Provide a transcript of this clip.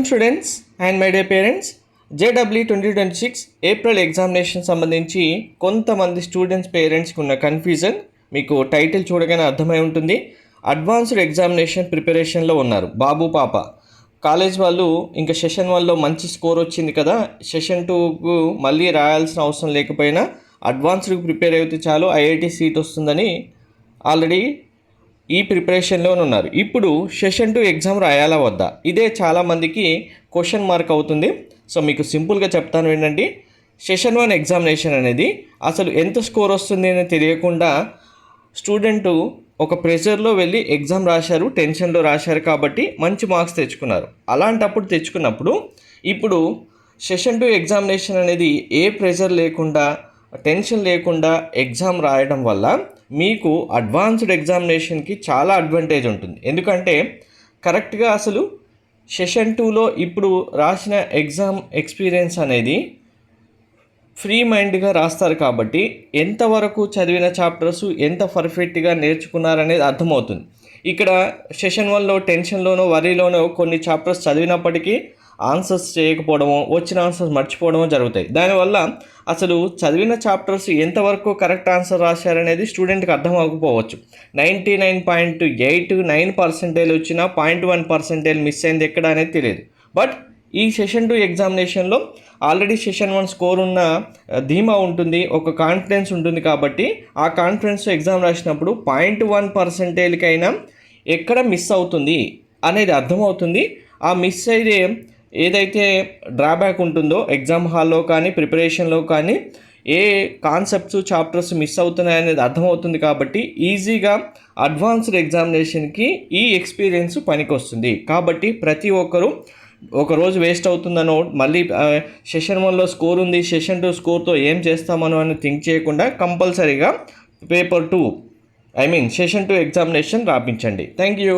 Students and my day parents, JW 2026 April examination సంబంధించి కొంతమంది students పేరెంట్స్కి ఉన్న కన్ఫ్యూజన్ మీకు టైటిల్ చూడగానే అర్థమై ఉంటుంది. అడ్వాన్స్డ్ ఎగ్జామినేషన్ ప్రిపరేషన్లో ఉన్నారు బాబు పాప. కాలేజ్ వాళ్ళు ఇంకా సెషన్ 1లో మంచి స్కోర్ వచ్చింది కదా, సెషన్ 2కు మళ్ళీ రాయాల్సిన అవసరం లేకపోయినా అడ్వాన్స్డ్కి ప్రిపేర్ అయితే చాలు ఐఐటి సీట్ వస్తుందని ఆల్రెడీ ఈ ప్రిపరేషన్లోనే ఉన్నారు. ఇప్పుడు సెషన్ 2 ఎగ్జామ్ రాయాలా వద్దా, ఇదే చాలామందికి క్వశ్చన్ మార్క్ అవుతుంది. సో మీకు సింపుల్గా చెప్తాను ఏంటంటే, సెషన్ 1 ఎగ్జామినేషన్ అనేది అసలు ఎంత స్కోర్ వస్తుంది అని తెలియకుండా స్టూడెంటు ఒక ప్రెషర్లో వెళ్ళి ఎగ్జామ్ రాశారు, టెన్షన్లో రాశారు కాబట్టి మంచి మార్క్స్ తెచ్చుకున్నారు. అలాంటప్పుడు తెచ్చుకున్నప్పుడు ఇప్పుడు సెషన్ 2 ఎగ్జామినేషన్ అనేది ఏ ప్రెషర్ లేకుండా టెన్షన్ లేకుండా ఎగ్జామ్ రాయడం వల్ల మీకు అడ్వాన్స్డ్ ఎగ్జామినేషన్కి చాలా అడ్వాంటేజ్ ఉంటుంది. ఎందుకంటే కరెక్ట్గా అసలు సెషన్ 2లో ఇప్పుడు రాసిన ఎగ్జామ్ ఎక్స్పీరియన్స్ అనేది ఫ్రీ మైండ్గా రాస్తారు కాబట్టి ఎంతవరకు చదివిన చాప్టర్స్ ఎంత పర్ఫెక్ట్గా నేర్చుకున్నారనేది అర్థమవుతుంది. ఇక్కడ సెషన్ 1లో టెన్షన్లోనో వరీలోనో కొన్ని చాప్టర్స్ చదివినప్పటికీ ఆన్సర్స్ చేయకపోవడమో వచ్చిన ఆన్సర్స్ మర్చిపోవడమో జరుగుతాయి. దానివల్ల అసలు చదివిన చాప్టర్స్ ఎంతవరకు కరెక్ట్ ఆన్సర్ రాశారనేది స్టూడెంట్కి అర్థం అవ్వకపోవచ్చు. 99.89% వచ్చినా 0.1% మిస్ అయింది ఎక్కడ అనేది తెలియదు. బట్ ఈ సెషన్ 2 ఎగ్జామినేషన్లో ఆల్రెడీ సెషన్ 1 స్కోర్ ఉన్న ధీమా ఉంటుంది, ఒక కాన్ఫిడెన్స్ ఉంటుంది కాబట్టి ఆ కాన్ఫిడెన్స్ ఎగ్జామ్ రాసినప్పుడు 0.1%కైనా ఎక్కడ మిస్ అవుతుంది అనేది అర్థమవుతుంది. ఆ మిస్ అయితే ఏదైతే డ్రాబ్యాక్ ఉంటుందో ఎగ్జామ్ హాల్లో కానీ ప్రిపరేషన్లో కానీ ఏ కాన్సెప్ట్స్ చాప్టర్స్ మిస్ అవుతున్నాయి అనేది అర్థమవుతుంది. కాబట్టి ఈజీగా అడ్వాన్స్డ్ ఎగ్జామినేషన్కి ఈ ఎక్స్పీరియన్స్ పనికొస్తుంది. కాబట్టి ప్రతి ఒక్కరూ ఒకరోజు వేస్ట్ అవుతుందనో మళ్ళీ సెషన్ 1లో స్కోర్ ఉంది సెషన్ 2 స్కోర్తో ఏం చేస్తామనో అని థింక్ చేయకుండా కంపల్సరీగా పేపర్ 2 సెషన్ 2 ఎగ్జామినేషన్ రాపించండి. Thank you.